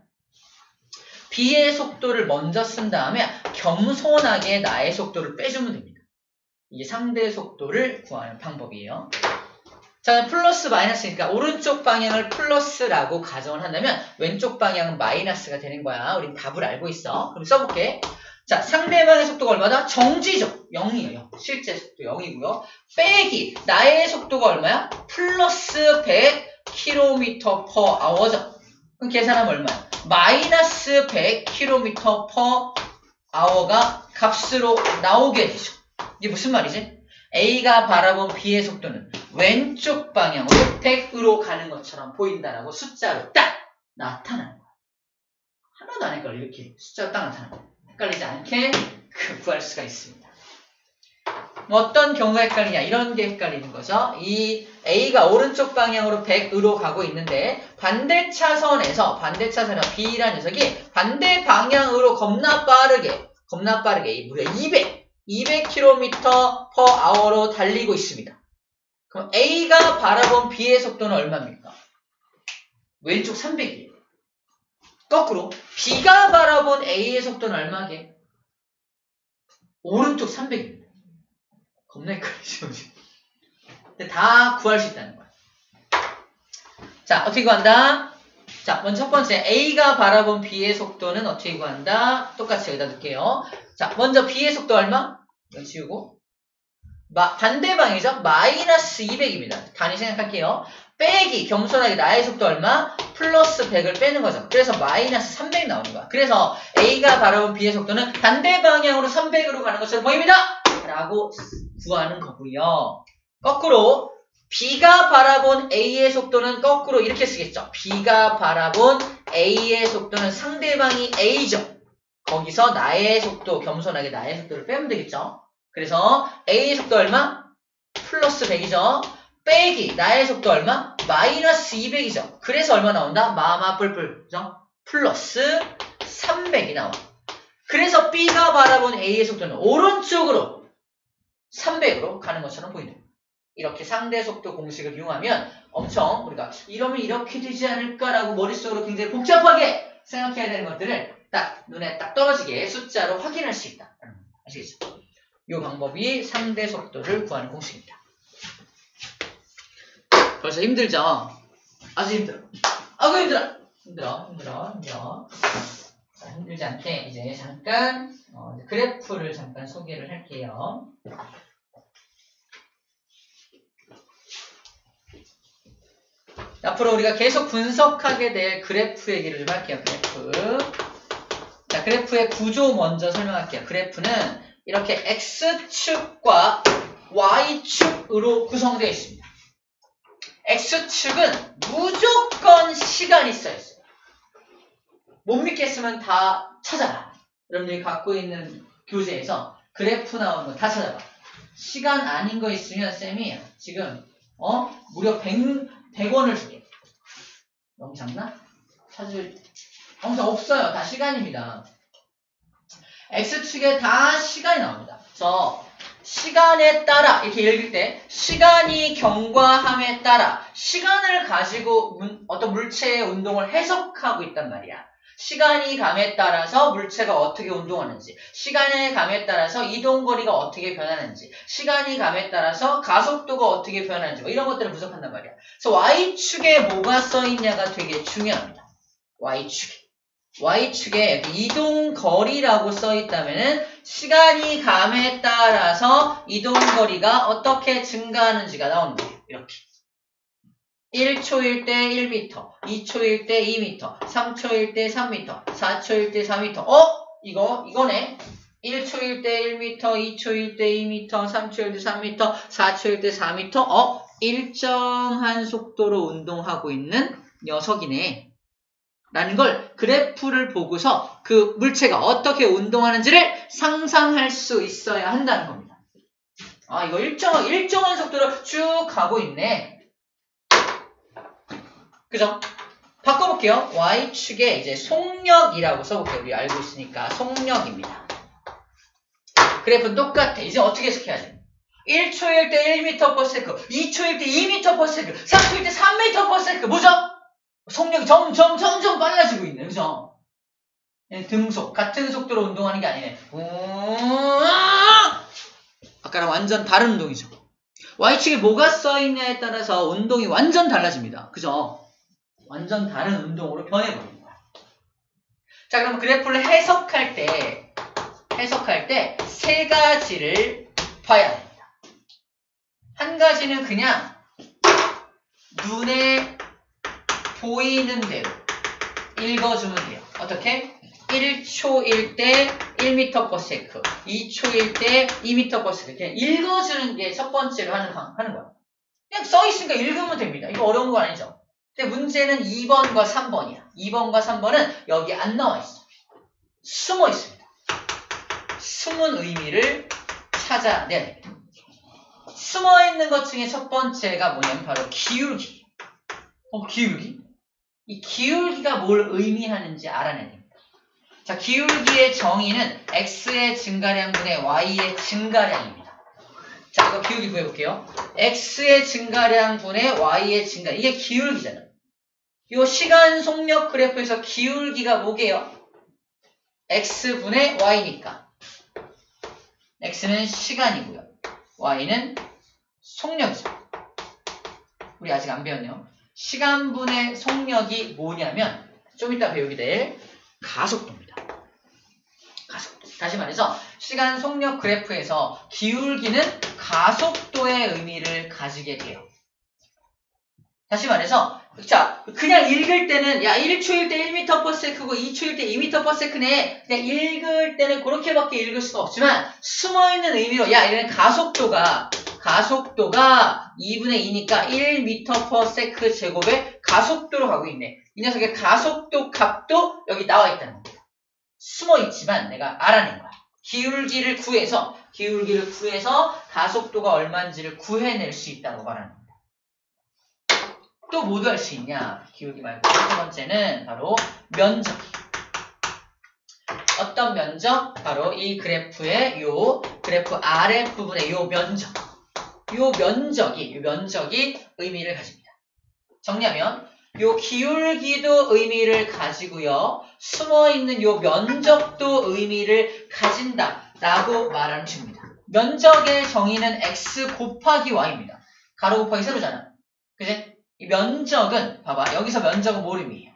B의 속도를 먼저 쓴 다음에 겸손하게 나의 속도를 빼주면 됩니다. 이게 상대 속도를 구하는 방법이에요. 자, 플러스 마이너스니까 오른쪽 방향을 플러스라고 가정을 한다면 왼쪽 방향은 마이너스가 되는 거야. 우린 답을 알고 있어. 그럼 써볼게. 자, 상대방의 속도가 얼마다? 정지죠. 0이에요. 실제 속도 0이고요. 빼기. 나의 속도가 얼마야? 플러스 100km/h죠. 그럼 계산하면 얼마야? 마이너스 100km/h가 값으로 나오게 되죠. 이게 무슨 말이지? A가 바라본 B의 속도는 왼쪽 방향으로 100으로 가는 것처럼 보인다라고 숫자로 딱 나타나는 거야. 하나도 안 헷갈려. 이렇게 숫자가 딱 나타나. 헷갈리지 않게 구할 수가 있습니다. 어떤 경우가 헷갈리냐? 이런 게 헷갈리는 거죠. 이 A가 오른쪽 방향으로 100으로 가고 있는데 반대 차선에 B라는 녀석이 반대 방향으로 겁나 빠르게 무려 200km/h로 달리고 있습니다. 그럼 A가 바라본 B의 속도는 얼마입니까? 왼쪽 300이에요. 거꾸로 B가 바라본 A의 속도는 얼마게? 오른쪽 300입니다. 겁나 헷갈리죠. 근데 다 구할 수 있다는 거야. 자, 어떻게 구한다? 자, 먼저 첫 번째 A가 바라본 B의 속도는 어떻게 구한다? 똑같이 여기다 넣을게요. 자, 먼저 B의 속도 얼마? 이거 지우고 반대 방이죠? 마이너스 200입니다. 단위 생각할게요. 빼기 겸손하게 나의 속도 얼마? 플러스 100을 빼는 거죠. 그래서 마이너스 300 나오는 거야. 그래서 A가 바라본 B의 속도는 반대 방향으로 300으로 가는 것처럼 보입니다. 라고 구하는 거고요. 거꾸로 B가 바라본 A의 속도는 거꾸로 이렇게 쓰겠죠. B가 바라본 A의 속도는 상대방이 A죠. 거기서 나의 속도, 겸손하게 나의 속도를 빼면 되겠죠. 그래서 A의 속도 얼마? 플러스 100이죠. 빼기 나의 속도 얼마? 마이너스 200이죠. 그래서 얼마 나온다? 마마 뿔뿔. 그죠? 플러스 300이 나와. 그래서 B가 바라본 A의 속도는 오른쪽으로 300으로 가는 것처럼 보인다. 이렇게 상대 속도 공식을 이용하면 엄청 우리가 이러면 이렇게 되지 않을까라고 머릿속으로 굉장히 복잡하게 생각해야 되는 것들을 딱 눈에 딱 떨어지게 숫자로 확인할 수 있다. 아시겠죠? 이 방법이 상대 속도를 구하는 공식입니다. 벌써 힘들죠? 아주 힘들어. 아주 힘들어. 자, 힘들지 않게 이제 잠깐 그래프를 잠깐 소개를 할게요. 앞으로 우리가 계속 분석하게 될 그래프 얘기를 좀 할게요. 그래프. 자, 그래프의 구조 먼저 설명할게요. 그래프는 이렇게 X축과 Y축으로 구성되어 있습니다. X축은 무조건 시간이 써있어요. 못 믿겠으면 다 찾아라. 여러분들이 갖고 있는 교재에서 그래프 나오는 거 다 찾아봐. 시간 아닌 거 있으면 쌤이 지금 무려 100원을 줄게. 너무 작나? 찾을 항상 없어요. 다 시간입니다. X축에 다 시간이 나옵니다. 그래서 시간에 따라 이렇게 읽을 때 시간이 경과함에 따라 시간을 가지고 어떤 물체의 운동을 해석하고 있단 말이야. 시간이 감에 따라서 물체가 어떻게 운동하는지, 시간의 감에 따라서 이동거리가 어떻게 변하는지, 시간이 감에 따라서 가속도가 어떻게 변하는지 이런 것들을 분석한단 말이야. 그래서 Y축에 뭐가 써있냐가 되게 중요합니다. Y축에 이동거리라고 써있다면 시간이 감에 따라서 이동거리가 어떻게 증가하는지가 나오는 거예요. 이렇게 1초일 때 1m, 2초일 때 2m, 3초일 때 3m, 4초일 때 4m. 이거네. 1초일 때 1m, 2초일 때 2m, 3초일 때 3m, 4초일 때 4m. 일정한 속도로 운동하고 있는 녀석이네. 라는 걸 그래프를 보고서 그 물체가 어떻게 운동하는지를 상상할 수 있어야 한다는 겁니다. 이거 일정한 속도로 쭉 가고 있네. 그죠? 바꿔볼게요. Y축에 이제 속력이라고 써볼게요. 우리 알고 있으니까 속력입니다. 그래프는 똑같아. 이제 어떻게 해석해야 돼? 1초일 때 1m/s, 2초일 때 2m/s, 3초일 때 3m/s. 뭐죠? 속력이 점점 빨라지고 있네. 그죠? 등속. 같은 속도로 운동하는 게 아니네. 아까랑 완전 다른 운동이죠. Y축에 뭐가 써있냐에 따라서 운동이 완전 달라집니다. 그죠? 완전 다른 운동으로 변해버립니다. 자, 그럼 그래프를 해석할 때 세 가지를 봐야 됩니다. 한 가지는 그냥 눈에 보이는 대로 읽어주면 돼요. 어떻게? 1초일 때 1m/s, 2초일 때 2m/s. 그냥 읽어주는 게 첫 번째로 하는 거야. 그냥 써있으니까 읽으면 됩니다. 이거 어려운 거 아니죠? 근데 문제는 2번과 3번이야. 2번과 3번은 여기 안 나와 있어. 숨어 있습니다. 숨은 의미를 찾아내야 됩니다. 숨어 있는 것 중에 첫 번째가 뭐냐면 바로 기울기. 기울기? 이 기울기가 뭘 의미하는지 알아내야 됩니다. 자, 기울기의 정의는 x의 증가량분의 y의 증가량입니다. 자, 이거 기울기 구해볼게요. x의 증가량분의 y의 증가. 이게 기울기잖아. 요 시간 속력 그래프에서 기울기가 뭐게요? x분의 y니까. x는 시간이고요. y는 속력이죠. 우리 아직 안 배웠네요. 시간분의 속력이 뭐냐면 좀 이따 배우게 될 가속도입니다. 가속도. 다시 말해서 시간 속력 그래프에서 기울기는 가속도의 의미를 가지게 돼요. 다시 말해서 자, 그냥 읽을 때는 야 1초일 때 1m/s고 2초일 때 2m/s네. 그냥 읽을 때는 그렇게밖에 읽을 수가 없지만 숨어있는 의미로 야 얘는 가속도가 2분의 2니까 1m/s 제곱의 가속도로 가고 있네. 이 녀석의 가속도 값도 여기 나와 있다는 겁니다. 숨어 있지만 내가 알아낸 거야. 기울기를 구해서 가속도가 얼마인지를 구해낼 수 있다고 말하는 겁니다. 또 뭐도 할 수 있냐? 기울기 말고 첫 번째는 바로 면적. 어떤 면적? 바로 이 그래프의 요 그래프 아랫부분의 요 면적. 요 면적이 의미를 가집니다. 정리하면 요 기울기도 의미를 가지고요. 숨어있는 요 면적도 의미를 가진다라고 말하는 식입니다. 면적의 정의는 x 곱하기 y입니다. 가로 곱하기 세로잖아. 그지? 이 면적은 봐봐. 여기서 면적은 뭘 의미해요?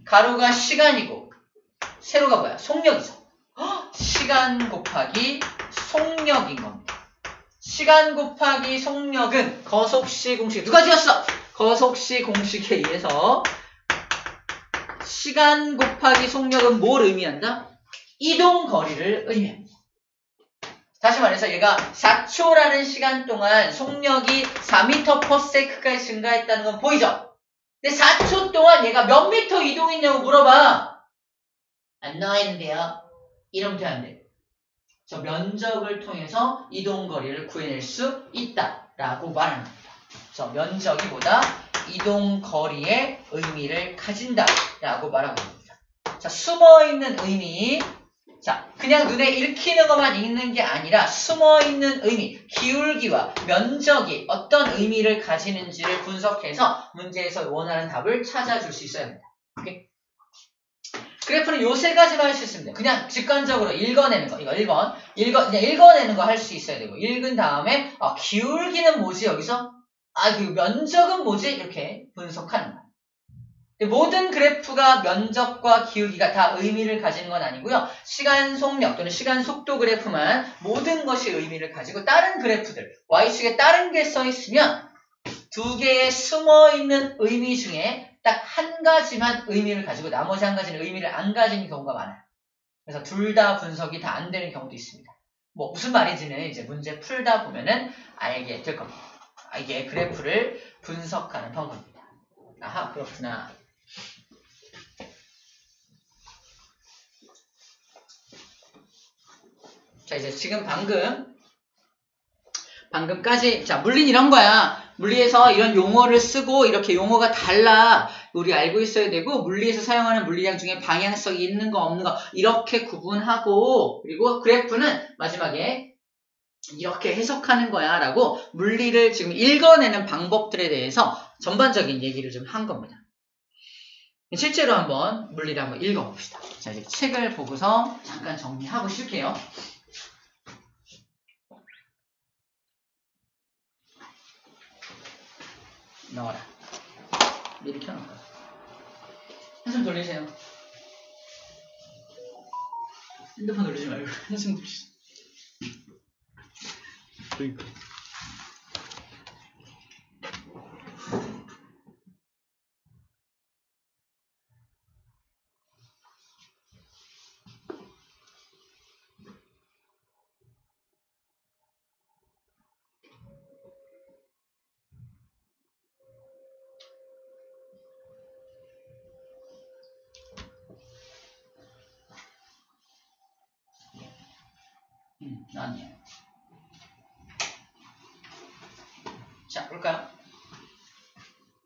가로가 시간이고 세로가 뭐야? 속력이죠. 시간 곱하기 속력인 겁니다. 시간 곱하기 속력은 거속시 공식 누가 지었어? 거속시 공식에 의해서 시간 곱하기 속력은 뭘 의미한다? 이동 거리를 의미합니다. 다시 말해서 얘가 4초라는 시간 동안 속력이 4m/s까지 증가했다는 건 보이죠? 근데 4초 동안 얘가 몇 미터 이동했냐고 물어봐. 안 나와 있는데요. 이러면 돼, 안 돼? 저 면적을 통해서 이동 거리를 구해낼 수 있다라고 말하는 겁니다. 저 면적이 보다 이동 거리의 의미를 가진다라고 말하고 있습니다. 자, 숨어있는 의미. 자, 그냥 눈에 읽히는 것만 읽는 게 아니라 숨어있는 의미, 기울기와 면적이 어떤 의미를 가지는지를 분석해서 문제에서 원하는 답을 찾아줄 수 있어야 합니다. 오케이? 그래프는 요 세 가지만 할 수 있습니다. 그냥 직관적으로 읽어내는 거. 이거 1번. 그냥 읽어내는 거 할 수 있어야 되고. 읽은 다음에, 기울기는 뭐지, 여기서? 그 면적은 뭐지? 이렇게 분석하는 거예요. 모든 그래프가 면적과 기울기가 다 의미를 가지는 건 아니고요. 시간 속력 또는 시간 속도 그래프만 모든 것이 의미를 가지고 다른 그래프들, Y축에 다른 게 써 있으면 두 개의 숨어있는 의미 중에 딱 한 가지만 의미를 가지고 나머지 한 가지는 의미를 안 가지는 경우가 많아요. 그래서 둘 다 분석이 다 안 되는 경우도 있습니다. 뭐 무슨 말인지는 이제 문제 풀다 보면은 알게 될 겁니다. 이게 그래프를 분석하는 방법입니다. 아하, 그렇구나. 자, 이제 지금 방금까지, 자, 물리는 이런 거야. 물리에서 이런 용어를 쓰고 이렇게 용어가 달라. 우리 알고 있어야 되고, 물리에서 사용하는 물리량 중에 방향성이 있는 거 없는 거 이렇게 구분하고, 그리고 그래프는 마지막에 이렇게 해석하는 거야 라고 물리를 지금 읽어내는 방법들에 대해서 전반적인 얘기를 좀 한 겁니다. 실제로 한번 물리를 한번 읽어봅시다. 자, 이제 책을 보고서 잠깐 정리하고 쉴게요. 나와라. 미리 켜놓을까? 한숨 돌리세요. 핸드폰 돌리지 말고 한숨 돌리세요. 그러니까. 나왔네요. 자, 볼까요?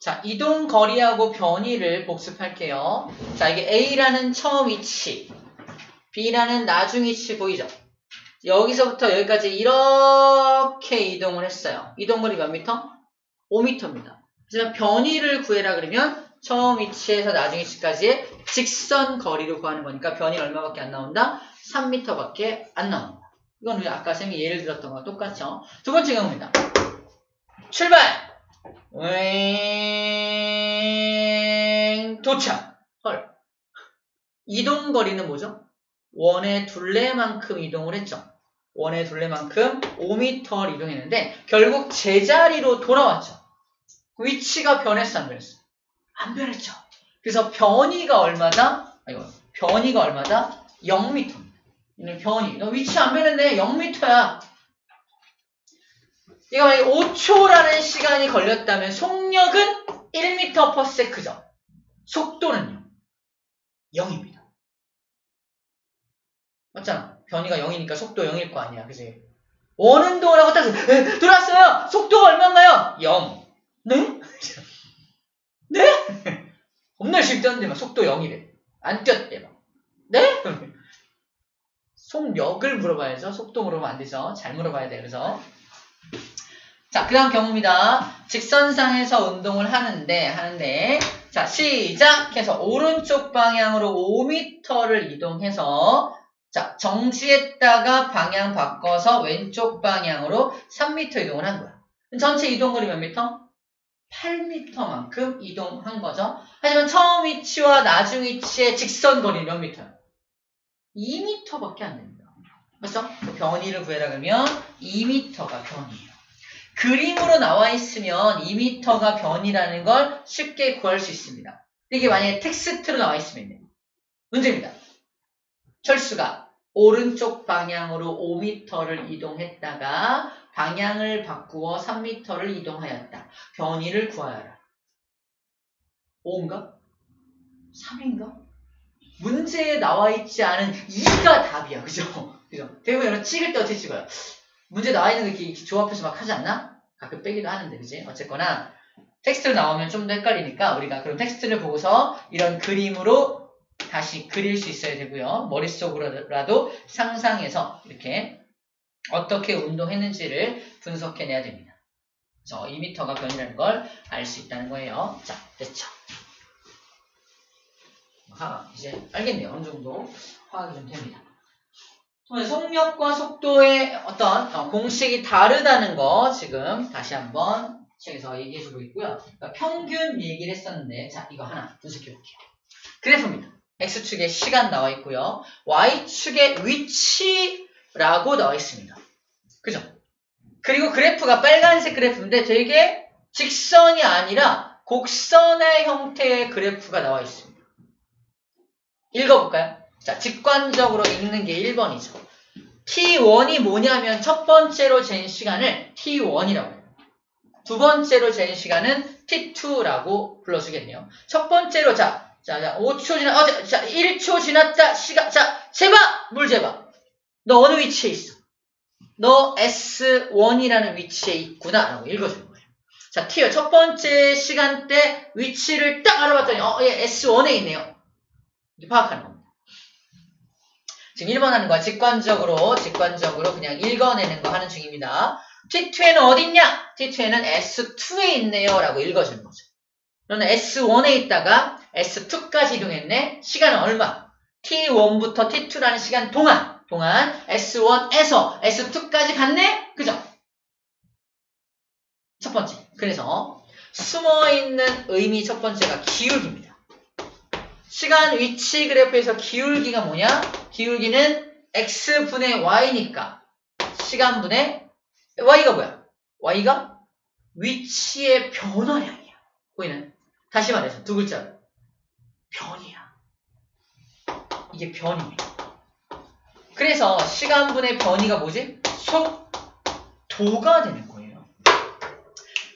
자, 이동 거리하고 변이를 복습할게요. 자, 이게 A라는 처음 위치, B라는 나중 위치 보이죠? 여기서부터 여기까지 이렇게 이동을 했어요. 이동 거리 몇 미터? 5m입니다. 그래서 변이를 구해라 그러면 처음 위치에서 나중 위치까지의 직선 거리로 구하는 거니까 변이 얼마밖에 안 나온다? 3m밖에 안 나온다. 이건 우리 아까 쌤이 예를 들었던 거랑 똑같죠? 두 번째 경우입니다. 출발! 도착! 헐. 이동 거리는 뭐죠? 원의 둘레만큼 이동을 했죠. 원의 둘레만큼 5m를 이동했는데 결국 제자리로 돌아왔죠. 위치가 변했어, 안 변했어? 안 변했죠. 그래서 변이가 얼마다? 변이가 얼마다? 0m입니다. 변이. 너 위치 안 변했네. 0m야. 이거 만약에 5초라는 시간이 걸렸다면 속력은 1m/s죠. 속도는요? 0입니다. 맞잖아. 변이가 0이니까 속도 0일 거 아니야. 그지? 오는 동안하고 딱 들어왔어요. 속도가 얼마인가요? 0. 네? 네? 겁나 쉽던데 막 속도 0이래. 안 뛰었대 막. 네? 속력을 물어봐야죠. 속도 물어보면 안 되죠. 잘 물어봐야 돼. 그래서 자, 그 다음 경우입니다. 직선상에서 운동을 하는데 자, 시작해서 오른쪽 방향으로 5m를 이동해서 자, 정지했다가 방향 바꿔서 왼쪽 방향으로 3m 이동을 한 거야. 전체 이동거리 몇 미터? 8m만큼 이동한 거죠. 하지만 처음 위치와 나중 위치의 직선거리 몇 미터야? 2m밖에 안 됩니다. 그래서 변이를 구해라 그러면 2m가 변이에요. 그림으로 나와 있으면 2m가 변이라는 걸 쉽게 구할 수 있습니다. 이게 만약에 텍스트로 나와 있으면 문제입니다. 철수가 오른쪽 방향으로 5m를 이동했다가 방향을 바꾸어 3m를 이동하였다. 변이를 구하여라. 5인가? 3인가? 문제에 나와 있지 않은 2가 답이야. 그죠? 그죠? 대부분 여러분 찍을 때 어떻게 찍어요? 문제 나와 있는 거 이렇게 조합해서 막 하지 않나? 가끔 빼기도 하는데, 그지? 어쨌거나, 텍스트로 나오면 좀 더 헷갈리니까, 우리가 그럼 텍스트를 보고서 이런 그림으로 다시 그릴 수 있어야 되고요. 머릿속으로라도 상상해서 이렇게 어떻게 운동했는지를 분석해내야 됩니다. 그래서 2m가 변이라는 걸 알 수 있다는 거예요. 자, 됐죠? 이제 알겠네요. 어느 정도 파악이 좀 됩니다. 속력과 속도의 어떤 공식이 다르다는 거 지금 다시 한번 책에서 얘기해주고 있고요. 그러니까 평균 얘기를 했었는데 자 이거 하나 분석해볼게요. 그래프입니다. X축에 시간 나와 있고요. Y축에 위치라고 나와 있습니다. 그죠? 그리고 그래프가 빨간색 그래프인데 되게 직선이 아니라 곡선의 형태의 그래프가 나와 있습니다. 읽어볼까요? 자, 직관적으로 읽는 게 1번이죠. T1이 뭐냐면 첫 번째로 잰 시간을 T1이라고 해요. 두 번째로 잰 시간은 T2라고 불러주겠네요. 첫 번째로 자 5초 자 1초 지났다 시간 자 재봐 물 재봐. 너 어느 위치에 있어? 너 S1이라는 위치에 있구나 라고 읽어주는 거예요. 자 T1 첫 번째 시간대 위치를 딱 알아봤더니 얘 S1에 있네요. 이렇게 파악하는 겁니다. 지금 1번 하는 거야. 직관적으로 그냥 읽어내는 거 하는 중입니다. T2에는 어디 있냐? T2에는 S2에 있네요. 라고 읽어주는 거죠. 그러면 S1에 있다가 S2까지 이동했네. 시간은 얼마? T1부터 T2라는 시간 동안 S1에서 S2까지 갔네? 그죠? 첫 번째. 그래서 숨어있는 의미 첫 번째가 기울기입니다. 시간 위치 그래프에서 기울기가 뭐냐? 기울기는 x분의 y니까 시간분의 y가 뭐야? y가 위치의 변화량이야. 보이나요? 다시 말해서 두 글자로 변이야. 이게 변입니다. 그래서 시간분의 변이가 뭐지? 속도가 되는 거예요.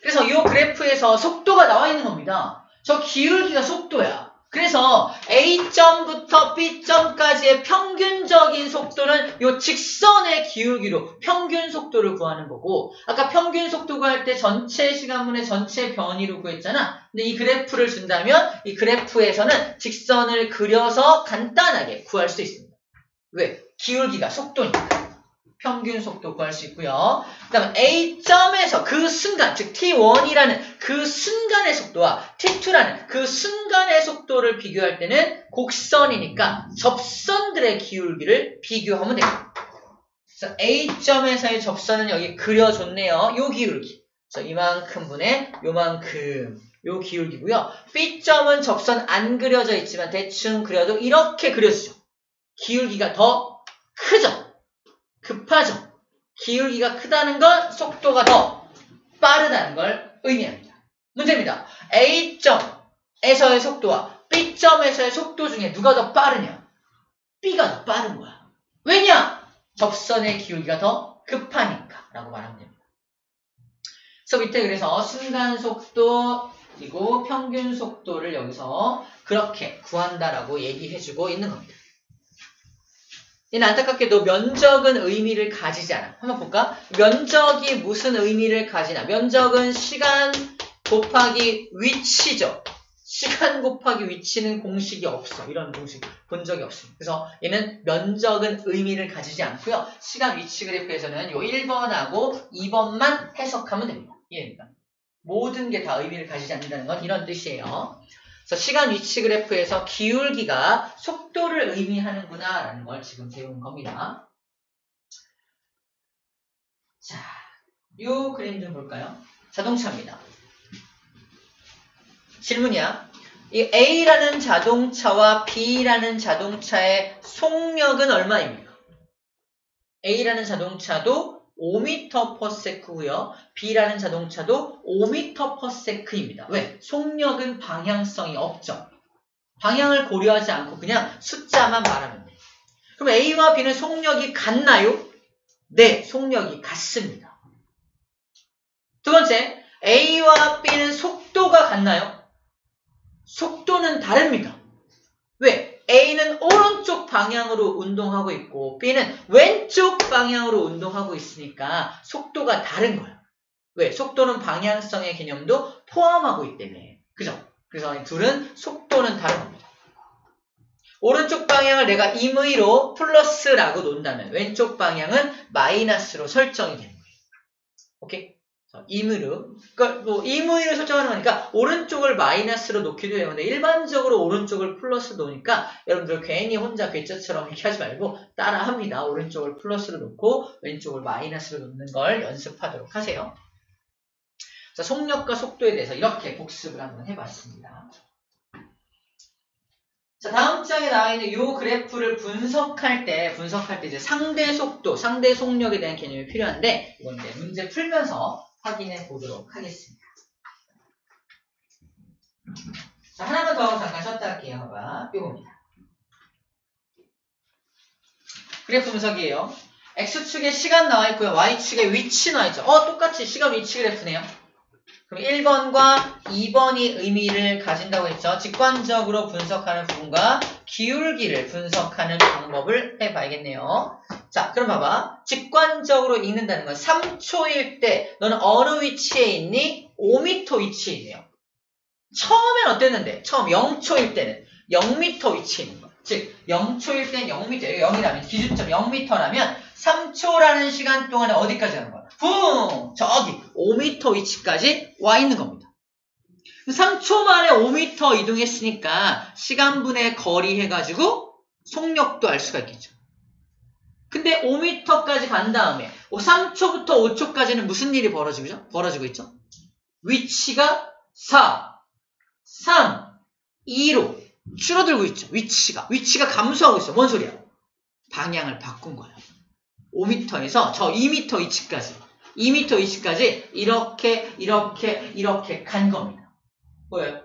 그래서 이 그래프에서 속도가 나와 있는 겁니다. 저 기울기가 속도야. 그래서 A점부터 B점까지의 평균적인 속도는 요 직선의 기울기로 평균 속도를 구하는 거고, 아까 평균 속도 구할 때 전체 시간분의 전체 변이로 구했잖아. 근데 이 그래프를 준다면 이 그래프에서는 직선을 그려서 간단하게 구할 수 있습니다. 왜? 기울기가 속도니까. 평균 속도 구할 수 있고요. 그 다음에 A점에서 그 순간, 즉 T1이라는 그 순간의 속도와 T2라는 그 순간의 속도를 비교할 때는 곡선이니까 접선들의 기울기를 비교하면 됩니다. 그래서 A점에서의 접선은 여기 그려줬네요. 요 기울기. 그래서 이만큼 분의 요만큼 요 기울기고요. B점은 접선 안 그려져 있지만 대충 그려도 이렇게 그려주죠. 기울기가 더 크죠. 급하죠. 기울기가 크다는 건 속도가 더 빠르다는 걸 의미합니다. 문제입니다. A점에서의 속도와 B점에서의 속도 중에 누가 더 빠르냐? B가 더 빠른 거야. 왜냐? 접선의 기울기가 더 급하니까 라고 말하면 됩니다. 그래서 밑에 그래서 순간 속도 그리고 평균 속도를 여기서 그렇게 구한다라고 얘기해주고 있는 겁니다. 얘는 안타깝게도 면적은 의미를 가지지 않아. 한번 볼까? 면적이 무슨 의미를 가지나? 면적은 시간 곱하기 위치죠. 시간 곱하기 위치는 공식이 없어. 이런 공식 본 적이 없습니다. 그래서 얘는 면적은 의미를 가지지 않고요. 시간 위치 그래프에서는 요 1번하고 2번만 해석하면 됩니다. 이해됩니까? 모든 게 다 의미를 가지지 않는다는 건 이런 뜻이에요. 그래서 시간 위치 그래프에서 기울기가 속도를 의미하는구나 라는 걸 지금 배운 겁니다. 자, 이 그림 좀 볼까요? 자동차입니다. 질문이야. 이 A라는 자동차와 B라는 자동차의 속력은 얼마입니까? A라는 자동차도 5m/s고요. B라는 자동차도 5m/s입니다. 왜? 속력은 방향성이 없죠. 방향을 고려하지 않고 그냥 숫자만 말하면 돼요. 그럼 A와 B는 속력이 같나요? 네, 속력이 같습니다. 두 번째, A와 B는 속도가 같나요? 속도는 다릅니다. 왜? A는 오른쪽 방향으로 운동하고 있고 B는 왼쪽 방향으로 운동하고 있으니까 속도가 다른 거예요. 왜? 속도는 방향성의 개념도 포함하고 있기 때문에. 그죠? 그래서 이 둘은 속도는 다른 겁니다. 오른쪽 방향을 내가 임의로 플러스라고 놓는다면 왼쪽 방향은 마이너스로 설정이 되는 거예요. 오케이? 임의로. 그러니까 뭐 임의로 설정하는 거니까 오른쪽을 마이너스로 놓기도 해요. 근데 일반적으로 오른쪽을 플러스 놓으니까 여러분들 괜히 혼자 괴짜처럼 이렇게 하지 말고 따라합니다. 오른쪽을 플러스로 놓고 왼쪽을 마이너스로 놓는 걸 연습하도록 하세요. 자, 속력과 속도에 대해서 이렇게 복습을 한번 해봤습니다. 자, 다음 장에 나와 있는 이 그래프를 분석할 때 이제 상대 속도, 상대 속력에 대한 개념이 필요한데 이건 이제 문제 풀면서 확인해 보도록 하겠습니다. 자, 하나만 더 잠깐 쉬었다 할게요. 봐봐. 요겁니다. 그래프 분석이에요. X축에 시간 나와 있고요. Y축에 위치 나와 있죠. 똑같이 시간 위치 그래프네요. 그럼 1번과 2번이 의미를 가진다고 했죠. 직관적으로 분석하는 부분과 기울기를 분석하는 방법을 해봐야겠네요. 자, 그럼 봐봐. 직관적으로 읽는다는 건 3초일 때 너는 어느 위치에 있니? 5m 위치에 있네요. 처음엔 어땠는데? 처음 0초일 때는 0m 위치에 있는 거야. 즉 0초일 땐 0m, 0이라면 기준점 0m라면 3초라는 시간 동안에 어디까지 가는 거야? 붕! 저기 5m 위치까지 와 있는 겁니다. 3초 만에 5m 이동했으니까 시간분의 거리 해가지고 속력도 알 수가 있겠죠. 근데 5m까지 간 다음에 3초부터 5초까지는 무슨 일이 벌어지고 있죠? 위치가 4, 3, 2로 줄어들고 있죠. 위치가 감소하고 있어. 뭔 소리야? 방향을 바꾼 거예요. 5m에서 저 2m 위치까지 이렇게 간 겁니다. 보여요?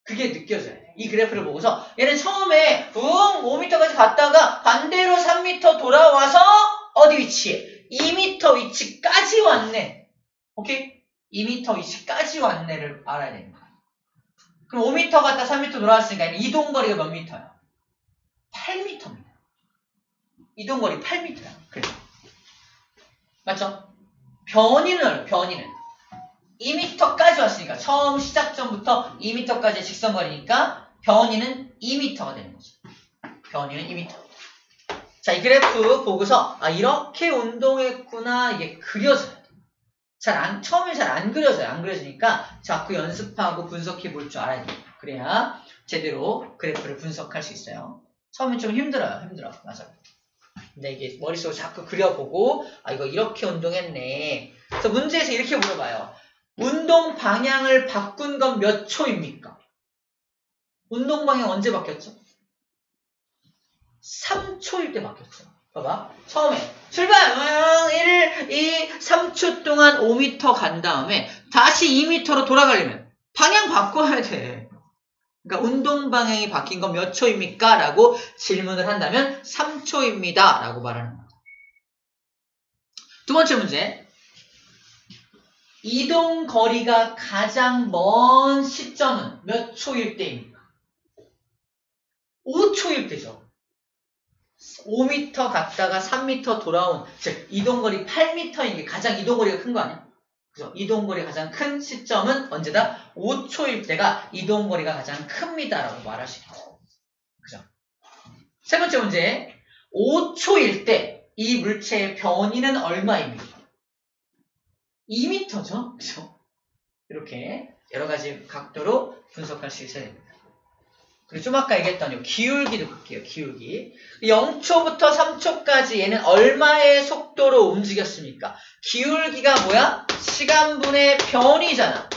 그게 느껴져야 돼. 이 그래프를 보고서 얘는 처음에 5m까지 갔다가 반대로 3m 돌아와서 어디 위치에? 2m 위치까지 왔네. 오케이? 2m 위치까지 왔네를 알아야 됩니다. 그럼 5m 갔다 3m 돌아왔으니까 이동거리가 몇 미터야? 8m입니다. 이동거리 8m야. 그래. 맞죠? 변이는 2m까지 왔으니까 처음 시작점부터 2m까지의 직선거리니까 변이는 2m가 되는 거죠. 변이는 2m. 자, 이 그래프 보고서 이렇게 운동했구나 이게 그려져야 돼. 처음에 잘 안 그려져요. 안 그려지니까 자꾸 연습하고 분석해 볼 줄 알아야 돼요. 그래야 제대로 그래프를 분석할 수 있어요. 처음엔 좀 힘들어요. 맞아요. 근데 이게 머릿속으로 자꾸 그려보고 이거 이렇게 운동했네. 그래서 문제에서 이렇게 물어봐요. 운동 방향을 바꾼 건 몇 초입니까? 운동 방향 언제 바뀌었죠? 3초일 때 바뀌었죠. 봐봐. 처음에 출발! 1, 2, 3초 동안 5m 간 다음에 다시 2m로 돌아가려면 방향 바꿔야 돼. 그러니까 운동 방향이 바뀐 건 몇 초입니까? 라고 질문을 한다면 3초입니다. 라고 말하는 거죠. 두 번째 문제. 이동 거리가 가장 먼 시점은 몇 초일 때입니까? 5초일 때죠. 5m 갔다가 3m 돌아온, 즉 이동거리 8m인 게 가장 이동거리가 큰 거 아니야? 그죠? 이동거리가 가장 큰 시점은 언제다? 5초일 때가 이동거리가 가장 큽니다. 라고 말할 수 있겠죠. 그죠? 세 번째 문제. 5초일 때 이 물체의 변이는 얼마입니까? 2m죠? 그죠? 이렇게 여러 가지 각도로 분석할 수 있어야 됩니다. 그리고 좀 아까 얘기했던 요 기울기도 볼게요. 기울기. 0초부터 3초까지 얘는 얼마의 속도로 움직였습니까? 기울기가 뭐야? 시간분의 변이잖아.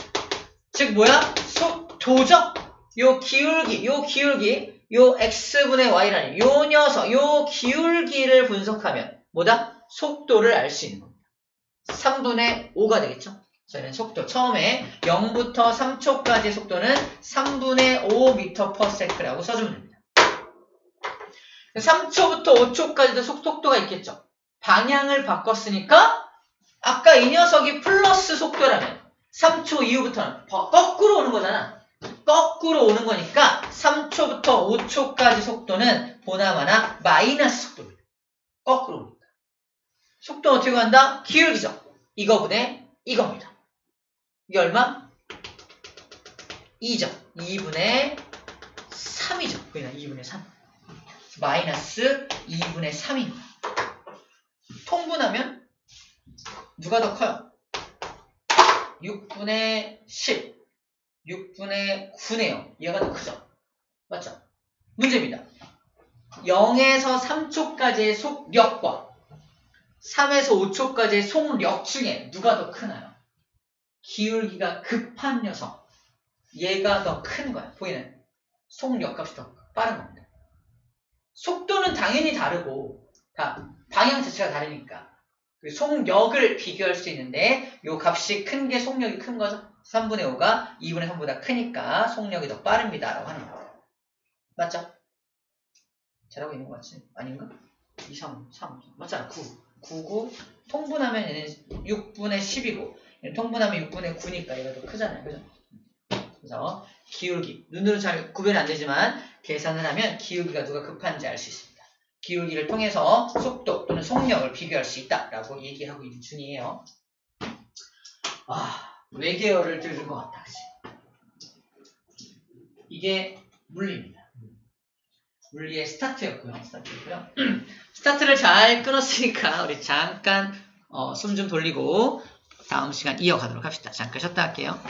즉 뭐야? 속도죠? 요 기울기, 요 x분의 y라는 요 녀석, 요 기울기를 분석하면 뭐다? 속도를 알 수 있는 겁니다. 3분의 5가 되겠죠? 저희는 속도 처음에 0부터 3초까지의 속도는 3분의 5m/s라고 써주면 됩니다. 3초부터 5초까지도 속도가 있겠죠. 방향을 바꿨으니까 아까 이 녀석이 플러스 속도라면 3초 이후부터는 거꾸로 오는 거잖아. 거꾸로 오는 거니까 3초부터 5초까지 속도는 보나마나 마이너스 속도입니다. 거꾸로 오니까. 속도는 어떻게 간다? 기울기죠. 이거분의 이겁니다. 이게 얼마? 2죠. 2분의 3이죠. 그냥 2분의 3. 마이너스 2분의 3입니다. 통분하면 누가 더 커요? 6분의 10. 6분의 9네요. 얘가 더 크죠? 맞죠? 문제입니다. 0에서 3초까지의 속력과 3에서 5초까지의 속력 중에 누가 더 크나요? 기울기가 급한 녀석. 얘가 더 큰 거야. 보이는 속력값이 더 빠른 겁니다. 속도는 당연히 다르고 다 방향 자체가 다르니까 그 속력을 비교할 수 있는데 요 값이 큰 게 속력이 큰 거죠. 3분의 5가 2분의 3보다 크니까 속력이 더 빠릅니다. 라고 하는 겁니다. 맞죠? 잘하고 있는 거 맞지? 아닌가? 2, 3, 3. 맞잖아. 9 통분하면 얘는 6분의 10이고 얘는 통분하면 6분의 9니까 얘가 더 크잖아요. 그죠? 그래서 기울기. 눈으로 잘 구별이 안 되지만 계산을 하면 기울기가 누가 급한지 알 수 있습니다. 기울기를 통해서 속도 또는 속력을 비교할 수 있다라고 얘기하고 있는 중이에요. 외계어를 들은 것 같다. 그치? 이게 물리입니다. 물리의 스타트였고요. 스타트를 잘 끊었으니까 우리 잠깐 숨 좀 돌리고 다음 시간 이어가도록 합시다. 잠깐 쉬었다 할게요.